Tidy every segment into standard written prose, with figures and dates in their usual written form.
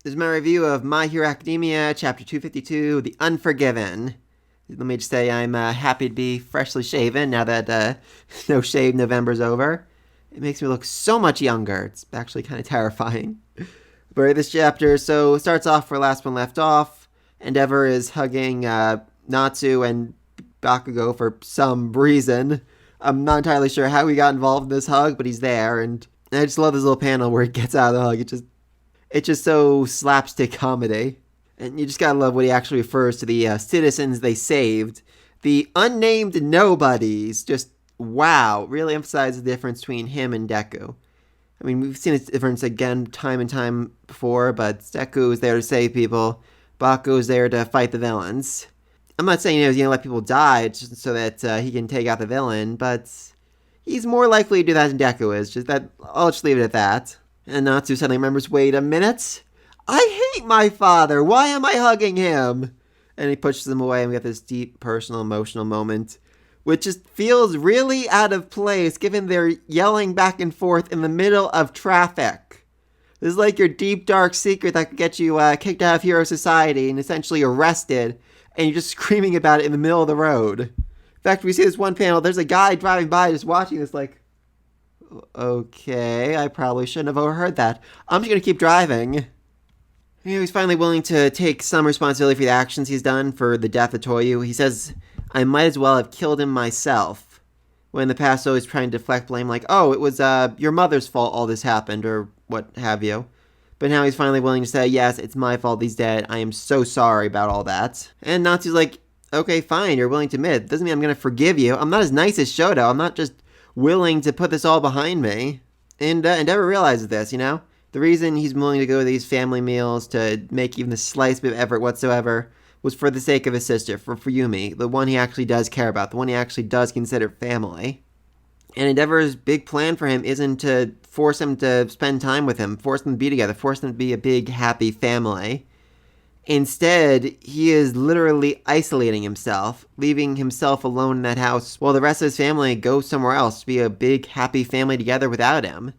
This is my review of My Hero Academia, Chapter 252, The Unforgiven. Let me just say I'm happy to be freshly shaven now that No Shave November's over. It makes me look so much younger. It's actually kind of terrifying. But this chapter, so it starts off where last one left off. Endeavor is hugging Natsu and Bakugo for some reason. I'm not entirely sure how he got involved in this hug, but he's there, and I just love this little panel where he gets out of the hug. It's just so slapstick comedy. And you just gotta love what he actually refers to the citizens they saved. The unnamed nobodies. Just, wow. Really emphasizes the difference between him and Deku. I mean, we've seen this difference again time and time before, but Deku is there to save people. Bakugo is there to fight the villains. I'm not saying he's gonna let people die just so that he can take out the villain, but he's more likely to do that than Deku is. I'll just leave it at that. And Natsu suddenly remembers, wait a minute. I hate my father. Why am I hugging him? And he pushes him away, and we get this deep, personal, emotional moment, which just feels really out of place given they're yelling back and forth in the middle of traffic. This is like your deep, dark secret that could get you kicked out of Hero Society and essentially arrested, and you're just screaming about it in the middle of the road. In fact, we see this one panel, there's a guy driving by just watching this like, okay, I probably shouldn't have overheard that. I'm just going to keep driving. He's finally willing to take some responsibility for the actions he's done for the death of Toyu. He says, I might as well have killed him myself. When in the past, always trying to deflect blame like, oh, it was your mother's fault all this happened, or what have you. But now he's finally willing to say, yes, it's my fault he's dead. I am so sorry about all that. And Natsu's like, okay, fine, you're willing to admit. Doesn't mean I'm going to forgive you. I'm not as nice as Shoto. I'm not just willing to put this all behind me. And Endeavor realizes this, you know? The reason he's willing to go to these family meals, to make even the slightest bit of effort whatsoever, was for the sake of his sister, for Yumi, the one he actually does care about, the one he actually does consider family. And Endeavor's big plan for him isn't to force him to spend time with him, force them to be together, force them to be a big, happy family. Instead, he is literally isolating himself, leaving himself alone in that house while the rest of his family goes somewhere else to be a big, happy family together without him.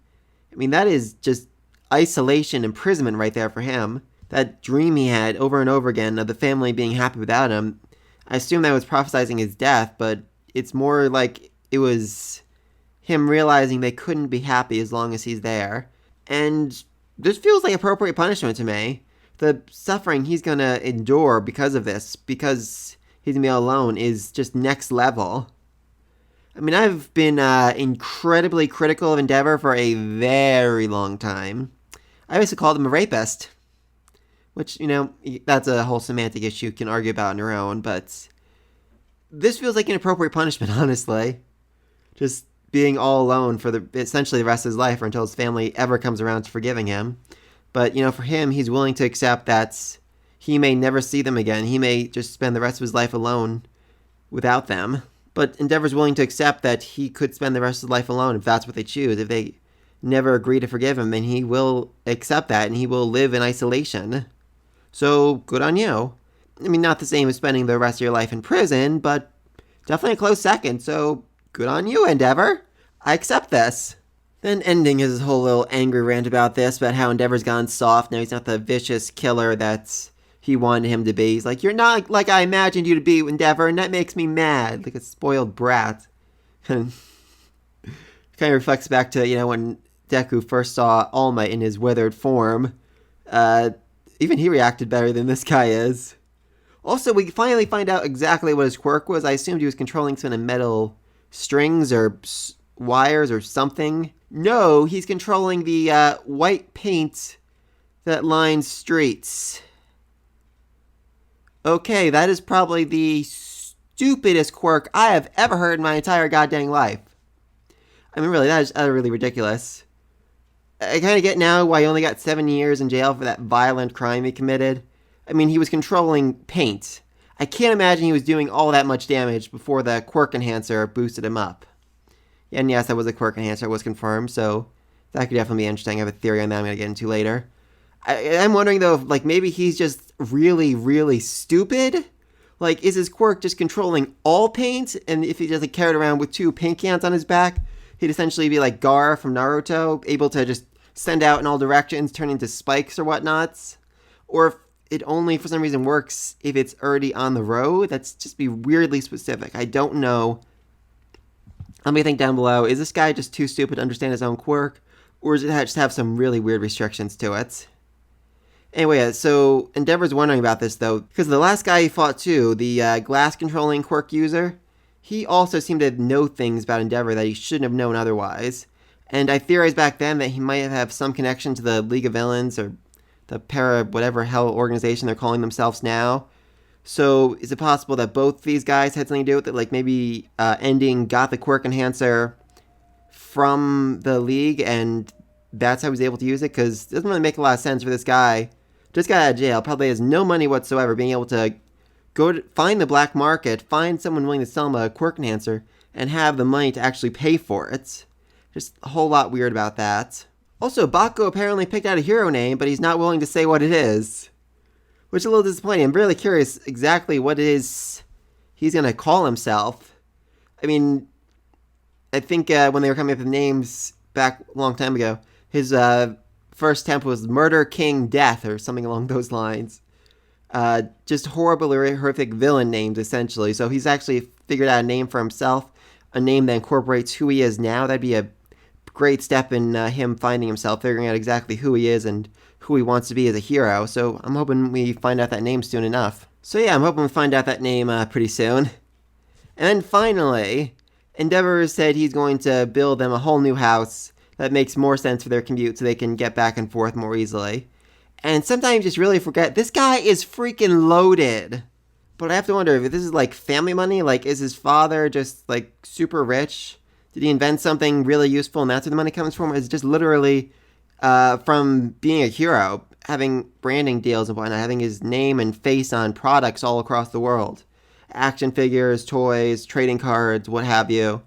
I mean, that is just isolation, imprisonment right there for him. That dream he had over and over again of the family being happy without him, I assume that was prophesizing his death, but it's more like it was him realizing they couldn't be happy as long as he's there. And this feels like appropriate punishment to me. The suffering he's gonna endure because of this, because he's gonna be alone, is just next level. I mean, I've been incredibly critical of Endeavor for a very long time. I basically called him a rapist. Which, you know, that's a whole semantic issue you can argue about on your own, but this feels like an appropriate punishment, honestly. Just being all alone for essentially the rest of his life, or until his family ever comes around to forgiving him. But, you know, for him, he's willing to accept that he may never see them again. He may just spend the rest of his life alone without them. But Endeavor's willing to accept that he could spend the rest of his life alone if that's what they choose. If they never agree to forgive him, then he will accept that and he will live in isolation. So, good on you. I mean, not the same as spending the rest of your life in prison, but definitely a close second, so good on you, Endeavor. I accept this. Then ending his whole little angry rant about this, about how Endeavor's gone soft, now he's not the vicious killer that he wanted him to be. He's like, you're not like I imagined you to be, Endeavor, and that makes me mad, like a spoiled brat. And kind of reflects back to, you know, when Deku first saw All Might in his withered form. Even he reacted better than this guy is. Also, we finally find out exactly what his quirk was. I assumed he was controlling some metal strings or wires or something. No, he's controlling the white paint that lines streets. Okay, that is probably the stupidest quirk I have ever heard in my entire goddamn life. I mean, really, that is utterly ridiculous. I kind of get now why he only got 7 years in jail for that violent crime he committed. I mean, he was controlling paint. I can't imagine he was doing all that much damage before the quirk enhancer boosted him up. And yes, that was a quirk enhancer, it was confirmed, so that could definitely be interesting. I have a theory on that I'm going to get into later. I'm wondering, though, if, like, maybe he's just really, really stupid? Like, is his quirk just controlling all paint? And if he just, like, carried around with 2 paint cans on his back, he'd essentially be like Gaara from Naruto, able to just send out in all directions, turn into spikes or whatnots. or if it only for some reason works if it's already on the road. That's just be weirdly specific. I don't know. Let me think down below. Is this guy just too stupid to understand his own quirk, or does it just have some really weird restrictions to it? Anyway, so Endeavor's wondering about this, though, because the last guy he fought, too, the glass-controlling quirk user, he also seemed to know things about Endeavor that he shouldn't have known otherwise. And I theorized back then that he might have some connection to the League of Villains, or the whatever hell organization they're calling themselves now. So is it possible that both these guys had something to do with it? Like maybe Ending got the quirk enhancer from the League, and that's how he was able to use it? Because it doesn't really make a lot of sense for this guy. Just got out of jail, probably has no money whatsoever, being able to go to find the black market, find someone willing to sell him a quirk enhancer, and have the money to actually pay for it. Just a whole lot weird about that. Also, Bakugo apparently picked out a hero name, but he's not willing to say what it is, which is a little disappointing. I'm really curious exactly what it is he's going to call himself. I mean, I think when they were coming up with names back a long time ago, his first attempt was Murder King Death or something along those lines. Just horrible, horrific villain names, essentially. So he's actually figured out a name for himself, a name that incorporates who he is now. That'd be a great step in him finding himself, figuring out exactly who he is and who he wants to be as a hero. So I'm hoping we find out that name soon enough. So yeah, I'm hoping we find out that name pretty soon. And then finally, Endeavor said he's going to build them a whole new house that makes more sense for their commute so they can get back and forth more easily. And sometimes you just really forget, this guy is freaking loaded. But I have to wonder if this is like family money, like is his father just like super rich? Did he invent something really useful and that's where the money comes from? Or is it just literally from being a hero, having branding deals and whatnot, having his name and face on products all across the world? Action figures, toys, trading cards, what have you.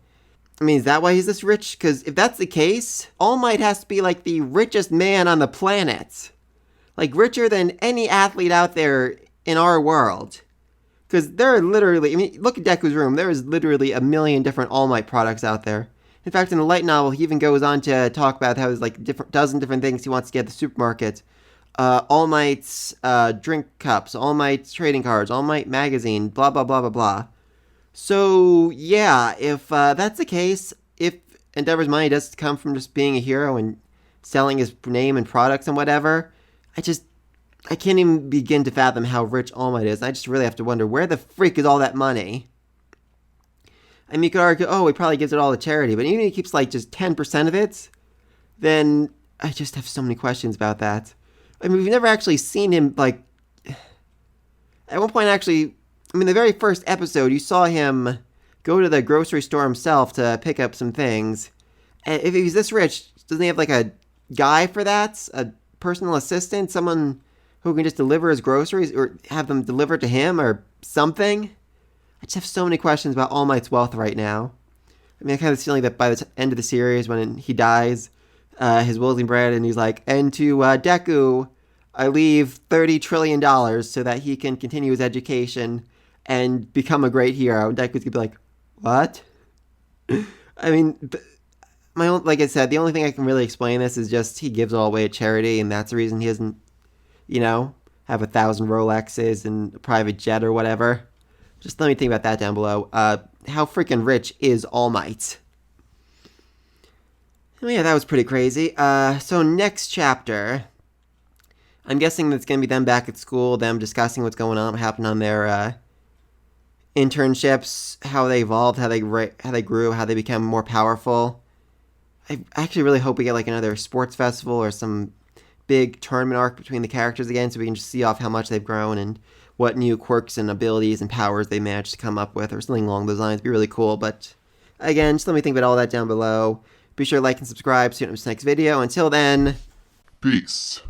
I mean, is that why he's this rich? Because if that's the case, All Might has to be like the richest man on the planet. Like richer than any athlete out there in our world. Because there are literally, I mean, look at Deku's room. There is literally a million different All Might products out there. In fact, in the light novel, he even goes on to talk about how there's like dozen different things he wants to get at the supermarket. All Might's drink cups, All Might's trading cards, All Might magazine, blah, blah, blah, blah, blah. So, yeah, if that's the case, if Endeavor's money does come from just being a hero and selling his name and products and whatever, I can't even begin to fathom how rich All Might is. I just really have to wonder, where the freak is all that money? I mean, you could argue, oh, he probably gives it all to charity, but even if he keeps, like, just 10% of it, then I just have so many questions about that. I mean, we've never actually seen him, like... At one point, actually, I mean, the very first episode, you saw him go to the grocery store himself to pick up some things. And if he's this rich, doesn't he have, like, a guy for that? A personal assistant? Someone who can just deliver his groceries or have them delivered to him or something? I just have so many questions about All Might's wealth right now. I mean, I kind of feeling that by the end of the series, when he dies, his will's being bred, and he's like, and to Deku, I leave $30 trillion so that he can continue his education and become a great hero. And Deku's going to be like, what? I mean, like I said, the only thing I can really explain this is just he gives it all away at charity, and that's the reason he doesn't, have 1,000 Rolexes and a private jet or whatever. Just let me think about that down below. How freaking rich is All Might? Oh yeah, that was pretty crazy. So next chapter, I'm guessing that's going to be them back at school, them discussing what's going on, what happened on their internships, how they evolved, how they grew, how they became more powerful. I actually really hope we get like another sports festival or some big tournament arc between the characters again, so we can just see off how much they've grown and what new quirks and abilities and powers they managed to come up with, or something along those lines. It'd be really cool. But again, just let me think about all that down below. Be sure to like and subscribe. See you in the next video. Until then, peace.